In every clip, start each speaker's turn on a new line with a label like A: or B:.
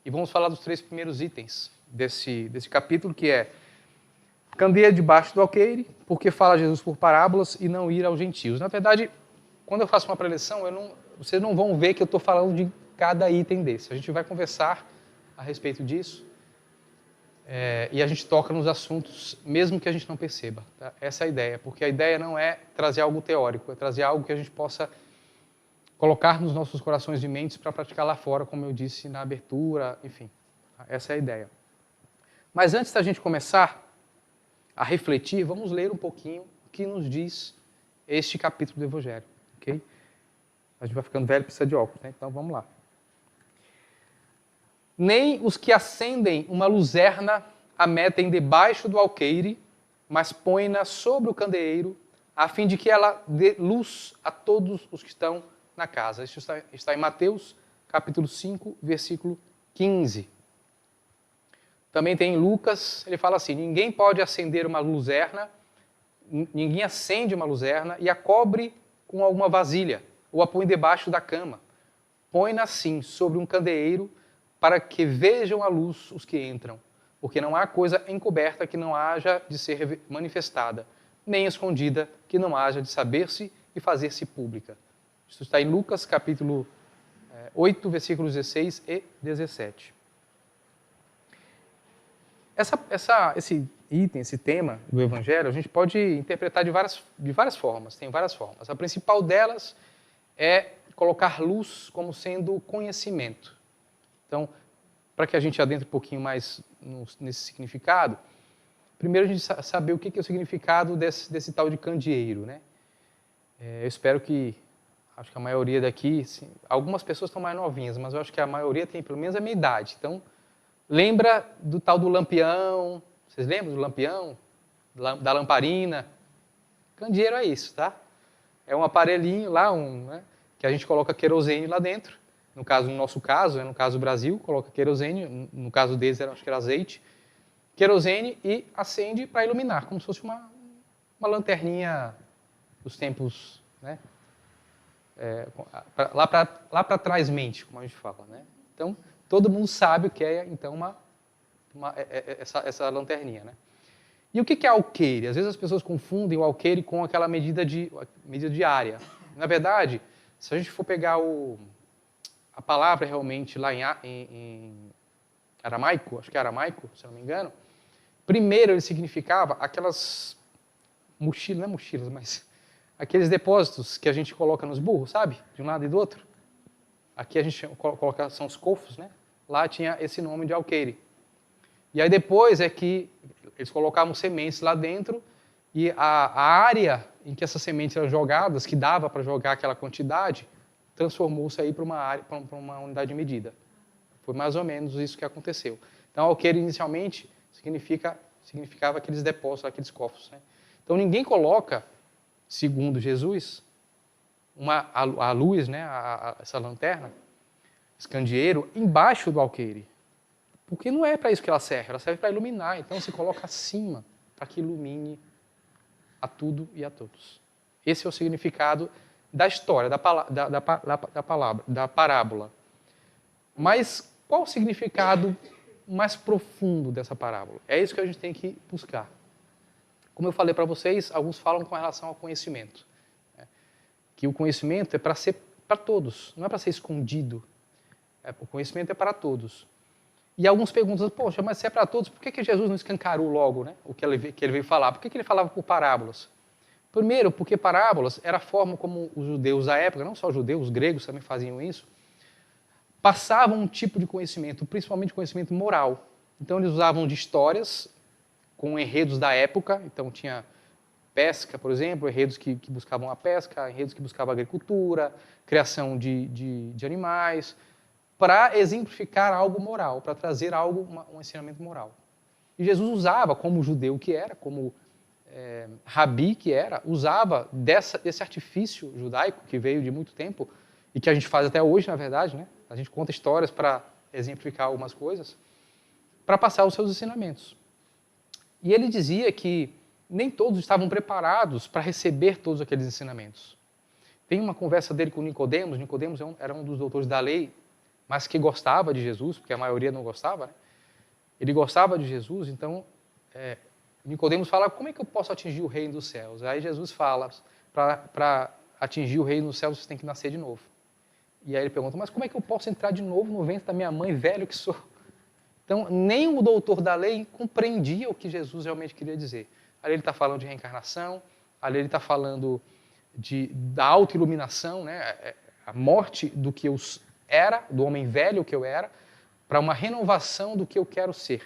A: E vamos falar dos 3 primeiros itens desse capítulo, que é candeia debaixo do alqueire, porque fala Jesus por parábolas e não ir aos gentios. Na verdade, quando eu faço uma preleção, vocês não vão ver que eu estou falando de cada item desse. A gente vai conversar a respeito disso e a gente toca nos assuntos, mesmo que a gente não perceba. Tá? Essa é a ideia, porque a ideia não é trazer algo teórico, é trazer algo que a gente possa colocar nos nossos corações e mentes para praticar lá fora, como eu disse na abertura, enfim. Essa é a ideia. Mas antes da gente começar a refletir, vamos ler um pouquinho o que nos diz este capítulo do Evangelho. Okay? A gente vai ficando velho e precisa de óculos, né? Então vamos lá. Nem os que acendem uma luzerna a metem debaixo do alqueire, mas põem-na sobre o candeeiro, a fim de que ela dê luz a todos os que estão na casa. Isso está em Mateus, capítulo 5, versículo 15. Também tem em Lucas, ele fala assim, ninguém pode acender uma luzerna, ninguém acende uma luzerna e a cobre com alguma vasilha, ou a põe debaixo da cama. Põe-na assim sobre um candeeiro, para que vejam a luz os que entram, porque não há coisa encoberta que não haja de ser manifestada, nem escondida que não haja de saber-se e fazer-se pública. Isso está em Lucas, capítulo 8, versículos 16 e 17. Esse item, esse tema do Evangelho, a gente pode interpretar de várias formas, tem várias formas. A principal delas é colocar luz como sendo conhecimento. Então, para que a gente adentre um pouquinho mais nesse significado, primeiro a gente saber o que é o significado desse tal de candeeiro, né? Eu espero que, acho que a maioria daqui, sim, algumas pessoas estão mais novinhas, mas eu acho que a maioria tem pelo menos a minha idade. Então, lembra do tal do lampião? Vocês lembram do lampião? Da lamparina? Candeeiro é isso, tá? É um aparelhinho lá, né, que a gente coloca querosene lá dentro. No nosso caso, no caso do Brasil, coloca querosene, no caso deles acho que era azeite, querosene e acende para iluminar, como se fosse uma lanterninha dos tempos, né? Lá para trás mente, como a gente fala, né? Então, todo mundo sabe o que é, então, essa lanterninha, né? E o que é alqueire? Às vezes as pessoas confundem o alqueire com aquela medida diária. Na verdade, se a gente for pegar a palavra realmente lá em aramaico, acho que é aramaico, se não me engano, primeiro ele significava aquelas mochilas, não é mochilas, mas aqueles depósitos que a gente coloca nos burros, sabe? De um lado e do outro. Aqui a gente coloca, são os cofos, né? Lá tinha esse nome de alqueire. E aí depois é que eles colocavam sementes lá dentro e a área em que essas sementes eram jogadas, que dava para jogar aquela quantidade, transformou-se aí para uma unidade de medida. Foi mais ou menos isso que aconteceu. Então, alqueire inicialmente significava aqueles depósitos, aqueles cofres, né? Então, ninguém coloca, segundo Jesus, a luz, né, essa lanterna, esse candeeiro, embaixo do alqueire. Porque não é para isso que ela serve para iluminar. Então, se coloca acima, para que ilumine a tudo e a todos. Esse é o significado da história, da parábola. Mas qual o significado mais profundo dessa parábola? É isso que a gente tem que buscar. Como eu falei para vocês, alguns falam com relação ao conhecimento. Né? Que o conhecimento é para ser para todos, não é para ser escondido. O conhecimento é para todos. E alguns perguntam, poxa, mas se é para todos, por que Jesus não escancarou logo, né, o que ele veio falar? Por que ele falava por parábolas? Primeiro, porque parábolas era a forma como os judeus da época, não só os judeus, os gregos também faziam isso, passavam um tipo de conhecimento, principalmente conhecimento moral. Então, eles usavam de histórias com enredos da época. Então, tinha pesca, por exemplo, enredos que buscavam a pesca, enredos que buscavam a agricultura, criação de animais, para exemplificar algo moral, para trazer um ensinamento moral. E Jesus usava, como judeu que era, como rabi que era, usava desse artifício judaico que veio de muito tempo e que a gente faz até hoje, na verdade, né? A gente conta histórias para exemplificar algumas coisas, para passar os seus ensinamentos. E ele dizia que nem todos estavam preparados para receber todos aqueles ensinamentos. Tem uma conversa dele com Nicodemos. Nicodemos era um dos doutores da lei mas que gostava de Jesus, porque a maioria não gostava, né? Ele gostava de Jesus, então Nicodemos fala, como é que eu posso atingir o reino dos céus? Aí Jesus fala, para atingir o reino dos céus você tem que nascer de novo. E aí ele pergunta, mas como é que eu posso entrar de novo no ventre da minha mãe, velho que sou? Então, nem o doutor da lei compreendia o que Jesus realmente queria dizer. Ali ele está falando de reencarnação, ali ele está falando da autoiluminação, né? A morte do que eu era, do homem velho que eu era, para uma renovação do que eu quero ser,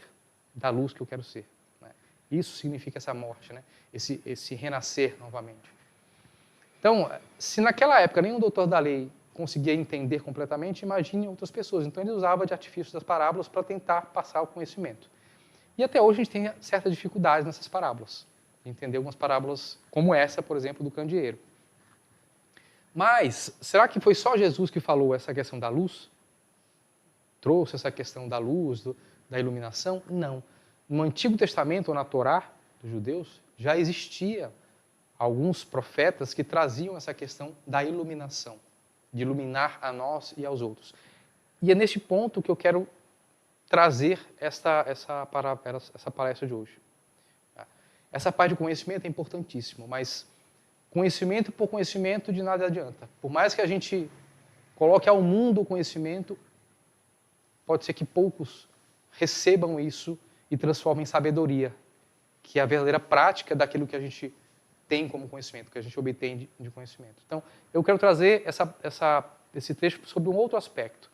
A: da luz que eu quero ser. Né? Isso significa essa morte, né? Esse renascer novamente. Então, se naquela época nenhum doutor da lei conseguia entender completamente, imagine outras pessoas. Então, ele usava de artifícios das parábolas para tentar passar o conhecimento. E até hoje a gente tem certas dificuldades nessas parábolas, de entender algumas parábolas como essa, por exemplo, do candeeiro. Mas, será que foi só Jesus que falou essa questão da luz? Trouxe essa questão da luz, da iluminação? Não. No Antigo Testamento, ou na Torá dos judeus, já existia alguns profetas que traziam essa questão da iluminação, de iluminar a nós e aos outros. E é neste ponto que eu quero trazer essa palestra de hoje. Essa parte de conhecimento é importantíssimo, mas conhecimento por conhecimento de nada adianta. Por mais que a gente coloque ao mundo o conhecimento, pode ser que poucos recebam isso e transformem em sabedoria, que é a verdadeira prática daquilo que a gente tem como conhecimento, que a gente obtém de conhecimento. Então, eu quero trazer esse trecho sobre um outro aspecto,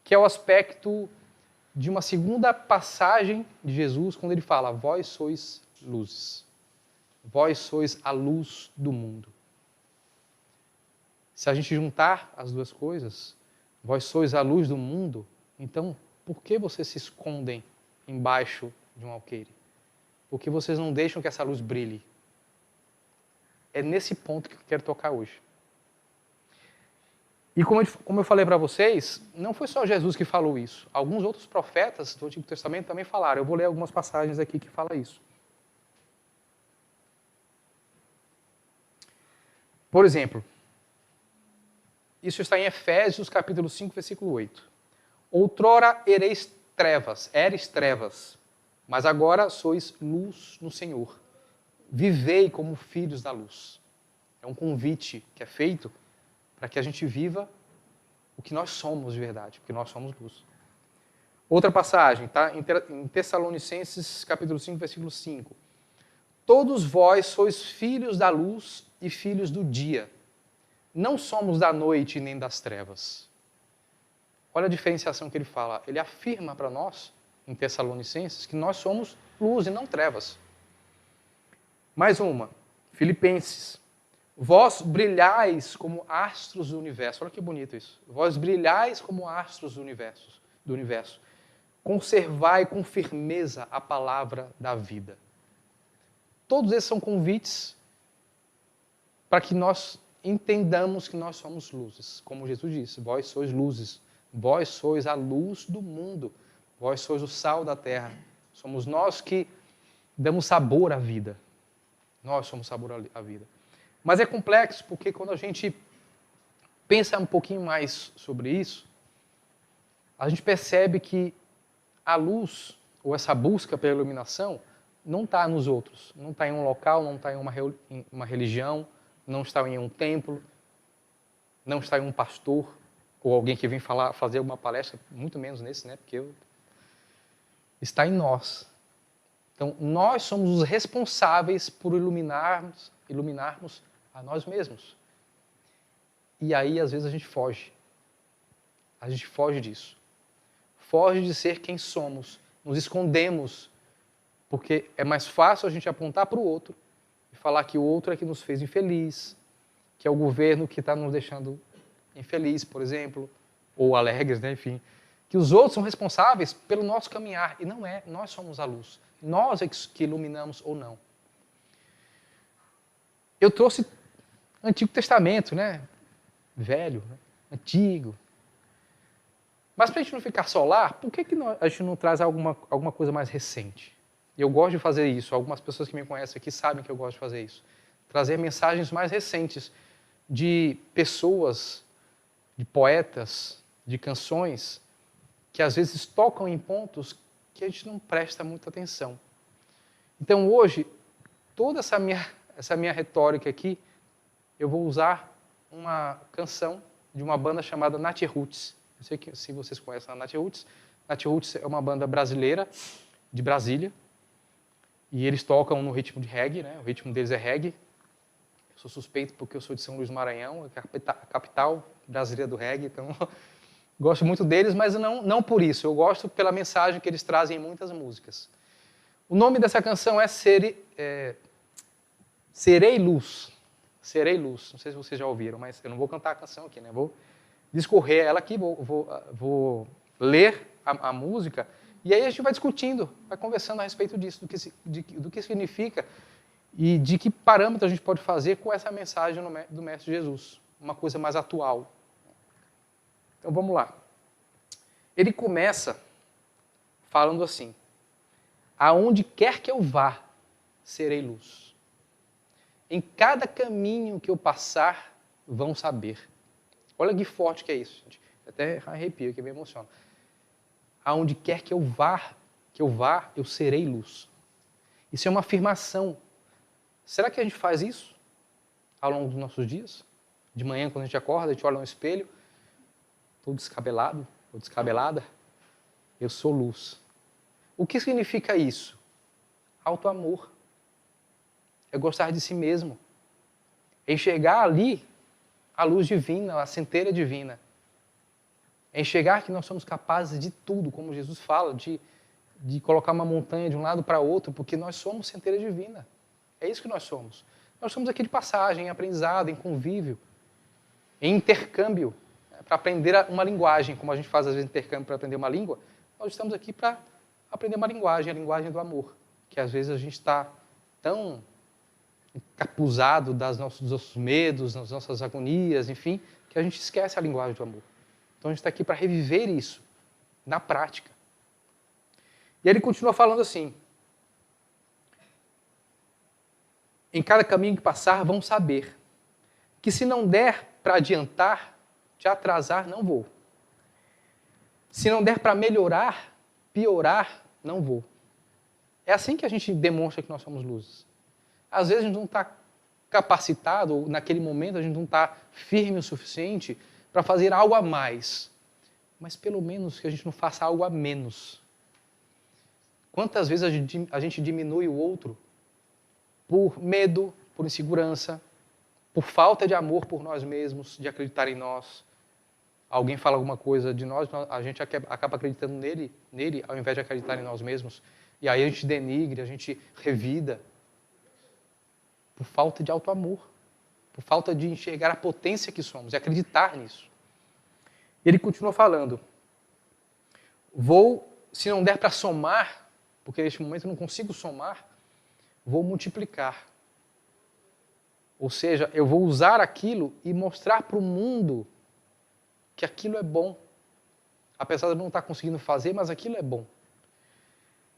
A: que é o aspecto de uma segunda passagem de Jesus, quando ele fala, vós sois luzes. Vós sois a luz do mundo. Se a gente juntar as duas coisas, vós sois a luz do mundo, então, por que vocês se escondem embaixo de um alqueire? Por que vocês não deixam que essa luz brilhe? É nesse ponto que eu quero tocar hoje. E como eu falei para vocês, não foi só Jesus que falou isso. Alguns outros profetas do Antigo Testamento também falaram. Eu vou ler algumas passagens aqui que falam isso. Por exemplo, isso está em Efésios, capítulo 5, versículo 8. Outrora erais trevas, mas agora sois luz no Senhor. Vivei como filhos da luz. É um convite que é feito para que a gente viva o que nós somos de verdade, porque nós somos luz. Outra passagem, tá? Em Tessalonicenses, capítulo 5, versículo 5. Todos vós sois filhos da luz e filhos do dia. Não somos da noite nem das trevas. Olha a diferenciação que ele fala. Ele afirma para nós, em Tessalonicenses, que nós somos luz e não trevas. Mais uma, Filipenses. Vós brilhais como astros do universo. Olha que bonito isso. Vós brilhais como astros do universo. Conservai com firmeza a palavra da vida. Todos esses são convites para que nós entendamos que nós somos luzes. Como Jesus disse, vós sois luzes. Vós sois a luz do mundo. Vós sois o sal da terra. Somos nós que damos sabor à vida. Nós somos sabor à vida. Mas é complexo porque quando a gente pensa um pouquinho mais sobre isso, a gente percebe que a luz, ou essa busca pela iluminação, não está nos outros. Não está em um local, não está em uma religião, não está em um templo, não está em um pastor, ou alguém que vem fazer uma palestra, muito menos nesse, né? Porque está em nós. Então, nós somos os responsáveis por iluminarmos a nós mesmos. E aí, às vezes, a gente foge. A gente foge disso. Foge de ser quem somos. Nos escondemos, porque é mais fácil a gente apontar para o outro e falar que o outro é que nos fez infeliz, que é o governo que está nos deixando infeliz, por exemplo, ou alegres, né? Enfim. Que os outros são responsáveis pelo nosso caminhar. E não é. Nós somos a luz. Nós é que iluminamos ou não. Eu trouxe Antigo Testamento, né? Velho, né? Antigo. Mas para a gente não ficar só lá, por que a gente não traz alguma coisa mais recente? Eu gosto de fazer isso. Algumas pessoas que me conhecem aqui sabem que eu gosto de fazer isso. Trazer mensagens mais recentes de pessoas, de poetas, de canções que às vezes tocam em pontos que a gente não presta muita atenção. Então hoje, toda essa minha retórica aqui, eu vou usar uma canção de uma banda chamada Nat Roots. Não sei se vocês conhecem a Nat Roots. Nat Roots é uma banda brasileira, de Brasília, e eles tocam no ritmo de reggae, né? O ritmo deles é reggae. Eu sou suspeito porque eu sou de São Luís do Maranhão, a capital brasileira do reggae, então gosto muito deles, mas não por isso. Eu gosto pela mensagem que eles trazem em muitas músicas. O nome dessa canção é Serei Luz. Serei Luz. Não sei se vocês já ouviram, mas eu não vou cantar a canção aqui, né? Vou discorrer ela aqui, vou ler a música, e aí a gente vai discutindo, vai conversando a respeito disso, do que significa e de que parâmetro a gente pode fazer com essa mensagem do Mestre Jesus, uma coisa mais atual. Então vamos lá. Ele começa falando assim: aonde quer que eu vá, serei luz. Em cada caminho que eu passar, vão saber. Olha que forte que é isso, gente. Até arrepio, que me emociona. Aonde quer que eu vá, eu serei luz. Isso é uma afirmação. Será que a gente faz isso ao longo dos nossos dias? De manhã, quando a gente acorda, a gente olha no espelho, estou descabelado, ou descabelada, eu sou luz. O que significa isso? Autoamor. É gostar de si mesmo. É enxergar ali a luz divina, a centelha divina. É enxergar que nós somos capazes de tudo, como Jesus fala, de colocar uma montanha de um lado para outro, porque nós somos centelha divina. É isso que nós somos. Nós somos aqui de passagem, em aprendizado, em convívio, em intercâmbio, para aprender uma linguagem, como a gente faz às vezes intercâmbio para aprender uma língua. Nós estamos aqui para aprender uma linguagem, a linguagem do amor, que às vezes a gente está tão encapuzado dos nossos medos, das nossas agonias, enfim, que a gente esquece a linguagem do amor. Então a gente está aqui para reviver isso, na prática. E ele continua falando assim: em cada caminho que passar, vão saber que se não der para adiantar, te atrasar, não vou. Se não der para melhorar, piorar, não vou. É assim que a gente demonstra que nós somos luzes. Às vezes a gente não está capacitado, ou naquele momento a gente não está firme o suficiente para fazer algo a mais. Mas pelo menos que a gente não faça algo a menos. Quantas vezes a gente diminui o outro por medo, por insegurança, por falta de amor por nós mesmos, de acreditar em nós. Alguém fala alguma coisa de nós, a gente acaba acreditando nele ao invés de acreditar em nós mesmos. E aí a gente denigre, a gente revida. Por falta de autoamor. Por falta de enxergar a potência que somos e acreditar nisso. Ele continua falando: se não der para somar, porque neste momento eu não consigo somar, vou multiplicar. Ou seja, eu vou usar aquilo e mostrar para o mundo que aquilo é bom. Apesar de eu não estar conseguindo fazer, mas aquilo é bom.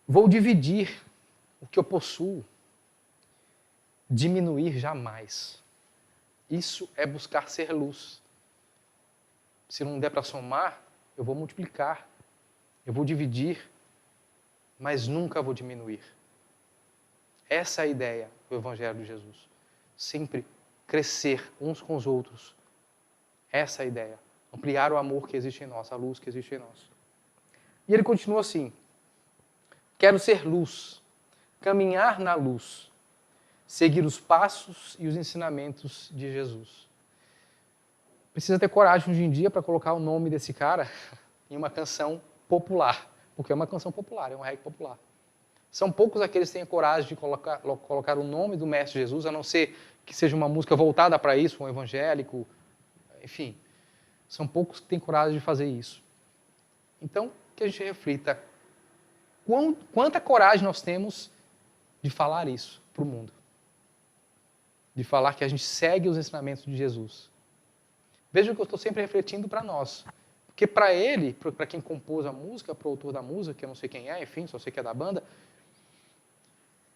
A: Vou dividir o que eu possuo. Diminuir jamais. Isso é buscar ser luz. Se não der para somar, eu vou multiplicar. Eu vou dividir, mas nunca vou diminuir. Essa é a ideia do Evangelho de Jesus. Sempre crescer uns com os outros. Essa é a ideia. Ampliar o amor que existe em nós, a luz que existe em nós. E ele continua assim: quero ser luz, caminhar na luz, seguir os passos e os ensinamentos de Jesus. Precisa ter coragem hoje em dia para colocar o nome desse cara em uma canção popular, porque é uma canção popular, é um reggae popular. São poucos aqueles que têm a coragem de colocar o nome do Mestre Jesus, a não ser que seja uma música voltada para isso, um evangélico, enfim. São poucos que têm coragem de fazer isso. Então, que a gente reflita quanta coragem nós temos de falar isso para o mundo. De falar que a gente segue os ensinamentos de Jesus. Veja que eu estou sempre refletindo para nós. Porque para ele, para quem compôs a música, para o autor da música, que eu não sei quem é, enfim, só sei que é da banda,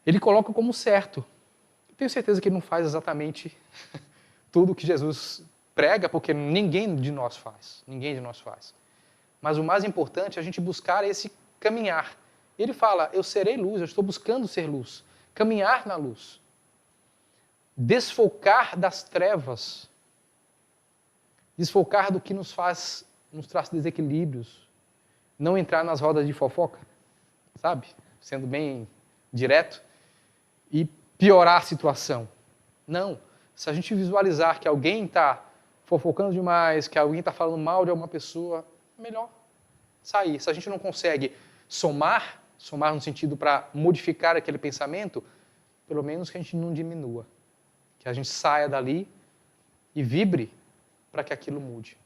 A: ele coloca como certo. Eu tenho certeza que ele não faz exatamente tudo o que Jesus prega, porque ninguém de nós faz. Ninguém de nós faz. Mas o mais importante é a gente buscar esse caminhar. Ele fala, eu serei luz, eu estou buscando ser luz. Caminhar na luz. Desfocar das trevas. Desfocar do que nos traz desequilíbrios. Não entrar nas rodas de fofoca, sabe? Sendo bem direto. E piorar a situação. Não. Se a gente visualizar que alguém está fofocando demais, que alguém está falando mal de alguma pessoa, melhor sair. Se a gente não consegue somar no sentido para modificar aquele pensamento, pelo menos que a gente não diminua. Que a gente saia dali e vibre para que aquilo mude.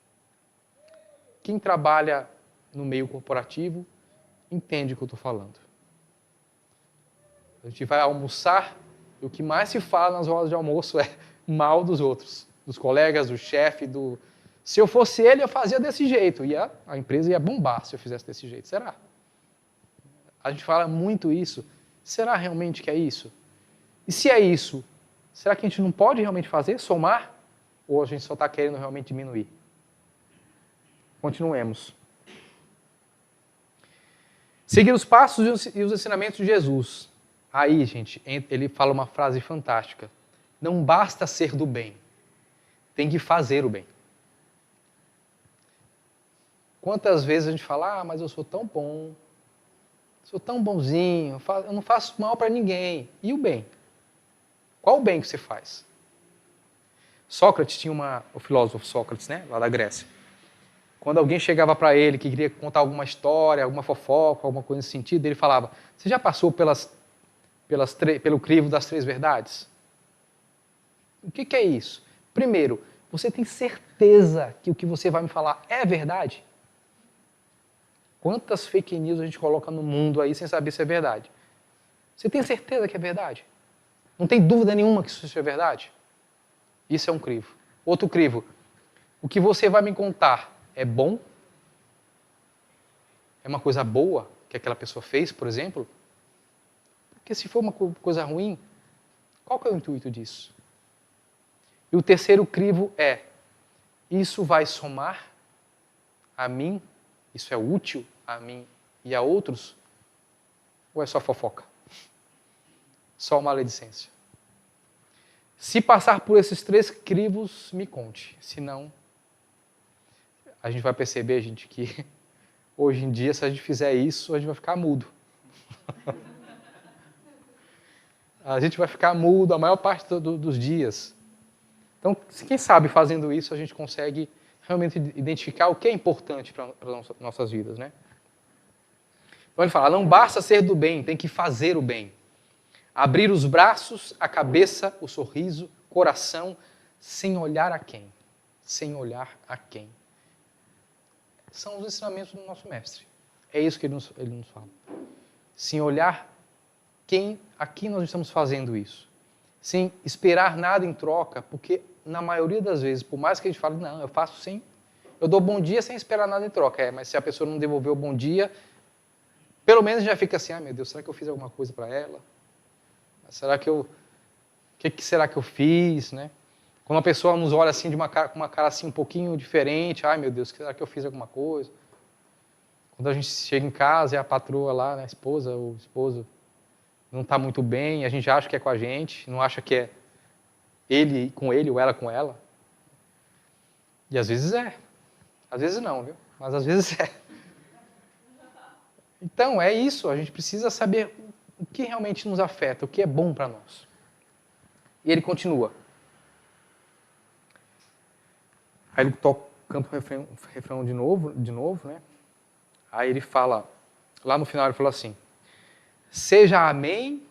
A: Quem trabalha no meio corporativo entende o que eu estou falando. A gente vai almoçar e o que mais se fala nas horas de almoço é mal dos outros, dos colegas, do chefe, do... Se eu fosse ele, eu fazia desse jeito. E a empresa ia bombar se eu fizesse desse jeito. Será? A gente fala muito isso. Será realmente que é isso? E se é isso, será que a gente não pode realmente fazer, somar? Ou a gente só está querendo realmente diminuir? Continuemos. Seguir os passos e os ensinamentos de Jesus. Aí, gente, ele fala uma frase fantástica. Não basta ser do bem, tem que fazer o bem. Quantas vezes a gente fala, mas eu sou tão bom, sou tão bonzinho, eu não faço mal para ninguém. E o bem? Qual o bem que você faz? Sócrates tinha o filósofo Sócrates, né, lá da Grécia. Quando alguém chegava para ele que queria contar alguma história, alguma fofoca, alguma coisa nesse sentido, ele falava, você já passou pelo crivo das 3 verdades? O que é isso? Primeiro, você tem certeza que o que você vai me falar é verdade? Quantas fake news a gente coloca no mundo aí sem saber se é verdade? Você tem certeza que é verdade? Não tem dúvida nenhuma que isso é verdade? Isso é um crivo. Outro crivo. O que você vai me contar é bom? É uma coisa boa que aquela pessoa fez, por exemplo? Porque se for uma coisa ruim, qual que é o intuito disso? E o terceiro crivo é, isso vai somar a mim? Isso é útil a mim e a outros? Ou é só fofoca? Só maledicência? Se passar por esses 3 crivos, me conte. Senão, a gente vai perceber, gente, que hoje em dia, se a gente fizer isso, a gente vai ficar mudo. A gente vai ficar mudo a maior parte dos dias. Então, quem sabe fazendo isso, a gente consegue realmente identificar o que é importante para as nossas vidas, né? Então ele fala, não basta ser do bem, tem que fazer o bem. Abrir os braços, a cabeça, o sorriso, coração, sem olhar a quem? Sem olhar a quem? São os ensinamentos do nosso mestre. É isso que ele nos fala. Sem olhar a quem nós estamos fazendo isso. Sem esperar nada em troca, porque na maioria das vezes, por mais que a gente fale, não, eu faço sim, eu dou bom dia sem esperar nada em troca. Mas se a pessoa não devolver o bom dia, pelo menos já fica assim, meu Deus, será que eu fiz alguma coisa para ela? Será que o que será que eu fiz, né? Quando uma pessoa nos olha assim com uma cara assim um pouquinho diferente, ai meu Deus, será que eu fiz alguma coisa? Quando a gente chega em casa e a patroa lá, né, a esposa ou o esposo, não está muito bem, a gente acha que é com a gente, não acha que é ele com ele ou ela com ela. E às vezes é. Às vezes não, viu? Mas às vezes é. Então, é isso. A gente precisa saber o que realmente nos afeta, o que é bom para nós. E ele continua. Aí ele canta o refrão de novo, né? Aí ele fala, lá no final ele fala assim, seja amém,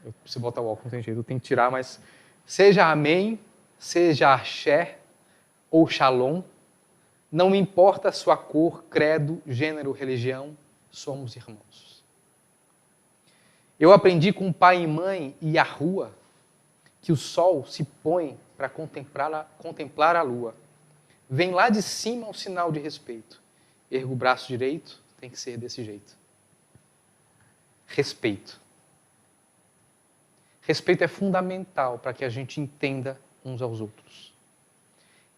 A: eu preciso botar o óculos, não tem jeito, eu tenho que tirar, mas seja amém, seja axé ou shalom, não me importa a sua cor, credo, gênero, religião, somos irmãos. Eu aprendi com pai e mãe e a rua que o sol se põe para contemplar a lua. Vem lá de cima um sinal de respeito. Ergo o braço direito, tem que ser desse jeito. Respeito. Respeito é fundamental para que a gente entenda uns aos outros.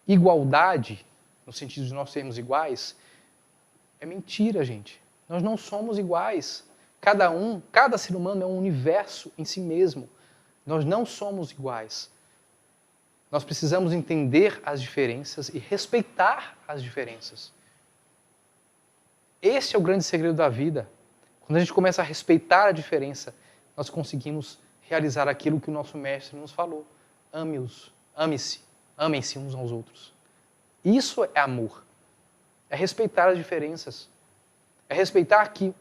A: Igualdade, no sentido de nós sermos iguais, É mentira, gente. Nós não somos iguais. Cada ser humano é um universo em si mesmo. Nós não somos iguais. Nós precisamos entender as diferenças e respeitar as diferenças. Esse é o grande segredo da vida. Quando a gente começa a respeitar a diferença, nós conseguimos realizar aquilo que o nosso mestre nos falou. Amem-se uns aos outros. Isso é amor. É respeitar as diferenças. É respeitar que,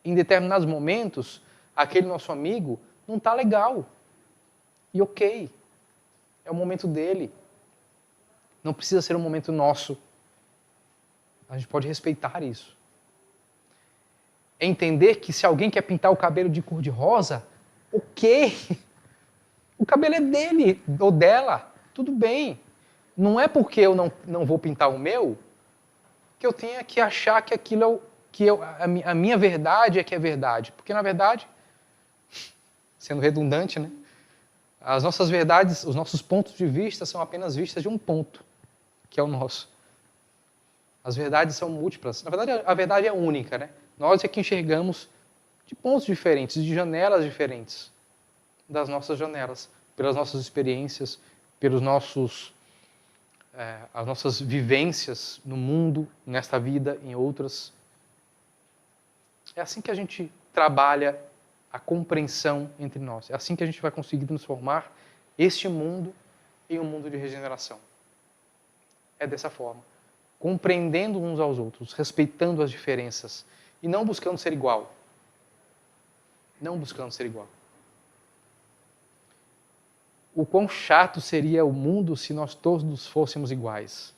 A: em determinados momentos, aquele nosso amigo não está legal. E ok, é o momento dele. Não precisa ser um momento nosso. A gente pode respeitar isso. É entender que se alguém quer pintar o cabelo de cor de rosa, ok. O cabelo é dele ou dela, tudo bem. Não é porque eu não vou pintar o meu que eu tenha que achar que aquilo a minha verdade é que é verdade. Porque, na verdade, sendo redundante, né? As nossas verdades, os nossos pontos de vista são apenas vistas de um ponto, que é o nosso. As verdades são múltiplas. Na verdade, a verdade é única, né? Nós é que enxergamos de pontos diferentes, de janelas diferentes das nossas janelas, pelas nossas experiências, pelos as nossas vivências no mundo, nesta vida, em outras. É assim que a gente trabalha a compreensão entre nós. É assim que a gente vai conseguir transformar este mundo em um mundo de regeneração. É dessa forma. Compreendendo uns aos outros, respeitando as diferenças e não buscando ser igual. Não buscando ser igual. O quão chato seria o mundo se nós todos fôssemos iguais.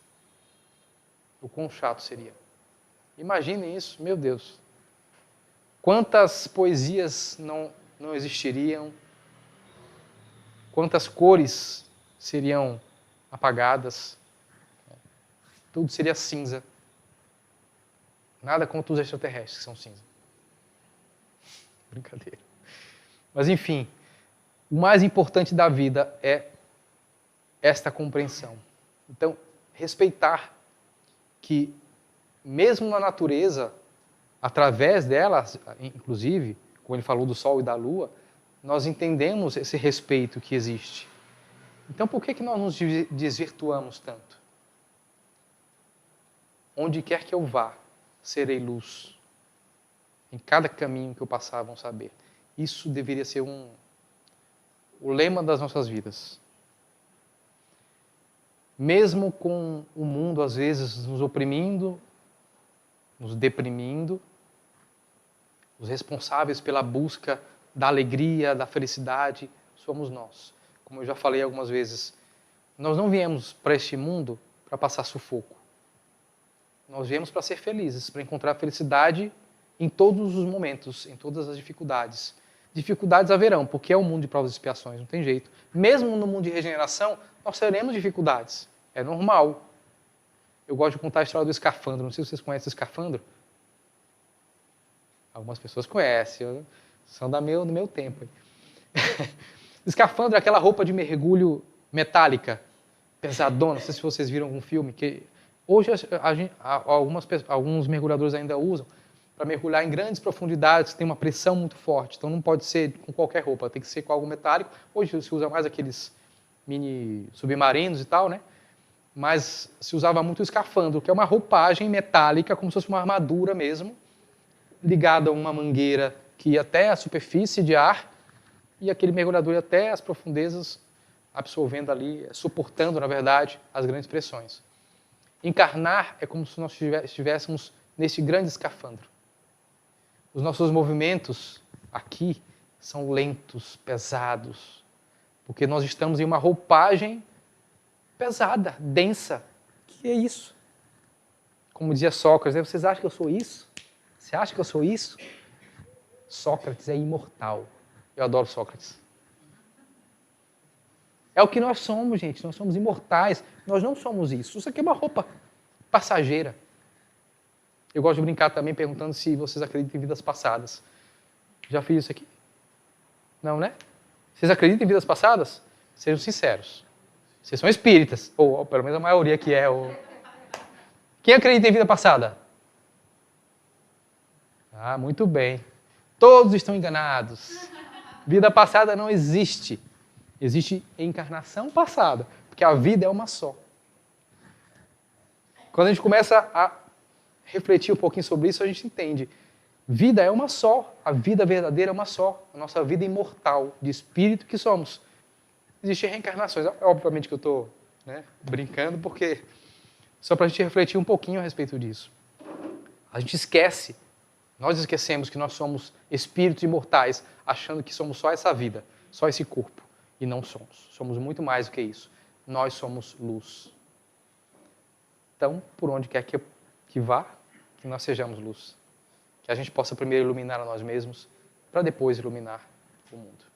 A: O quão chato seria. Imaginem isso, meu Deus. Quantas poesias não existiriam? Quantas cores seriam apagadas? Tudo seria cinza. Nada contra os extraterrestres que são cinza. Brincadeira. Mas enfim, o mais importante da vida é esta compreensão. Então, respeitar que mesmo na natureza, através dela, inclusive, como ele falou do Sol e da Lua, nós entendemos esse respeito que existe. Então, por que nós nos desvirtuamos tanto? Onde quer que eu vá, serei luz. Em cada caminho que eu passar, vão saber. Isso deveria ser o lema das nossas vidas. Mesmo com o mundo, às vezes, nos oprimindo, nos deprimindo, os responsáveis pela busca da alegria, da felicidade, somos nós. Como eu já falei algumas vezes, nós não viemos para este mundo para passar sufoco. Nós viemos para ser felizes, para encontrar felicidade em todos os momentos, em todas as dificuldades. Dificuldades haverão, porque é um mundo de provas e expiações, não tem jeito. Mesmo no mundo de regeneração, nós teremos dificuldades. É normal. Eu gosto de contar a história do escafandro. Não sei se vocês conhecem o escafandro. Algumas pessoas conhecem, são do meu tempo. Escafandro é aquela roupa de mergulho metálica, pesadona. Não sei se vocês viram algum filme. Que hoje alguns mergulhadores ainda usam para mergulhar em grandes profundidades, tem uma pressão muito forte. Então não pode ser com qualquer roupa, tem que ser com algo metálico. Hoje se usa mais aqueles mini submarinos e tal, né? Mas se usava muito o escafandro, que é uma roupagem metálica, como se fosse uma armadura mesmo, ligada a uma mangueira que ia até a superfície de ar e aquele mergulhador ia até as profundezas, absorvendo ali, suportando, na verdade, as grandes pressões. Encarnar é como se nós estivéssemos neste grande escafandro. Os nossos movimentos aqui são lentos, pesados, porque nós estamos em uma roupagem pesada, densa. Que é isso? Como dizia Sócrates, vocês acham que eu sou isso? Você acha que eu sou isso? Sócrates é imortal. Eu adoro Sócrates. É o que nós somos, gente. Nós somos imortais. Nós não somos isso. Isso aqui é uma roupa passageira. Eu gosto de brincar também perguntando se vocês acreditam em vidas passadas. Já fiz isso aqui? Não, né? Vocês acreditam em vidas passadas? Sejam sinceros. Vocês são espíritas. Ou pelo menos a maioria que é. Quem acredita em vida passada? Ah, muito bem. Todos estão enganados. Vida passada não existe. Existe encarnação passada, porque a vida é uma só. Quando a gente começa a refletir um pouquinho sobre isso, a gente entende. Vida é uma só. A vida verdadeira é uma só. A nossa vida imortal, de espírito que somos. Existem reencarnações. Obviamente que eu estou brincando, porque só para a gente refletir um pouquinho a respeito disso. A gente esquece, nós esquecemos que nós somos espíritos imortais, achando que somos só essa vida, só esse corpo. E não somos. Somos muito mais do que isso. Nós somos luz. Então, por onde quer que vá, que nós sejamos luz. Que a gente possa primeiro iluminar a nós mesmos, para depois iluminar o mundo.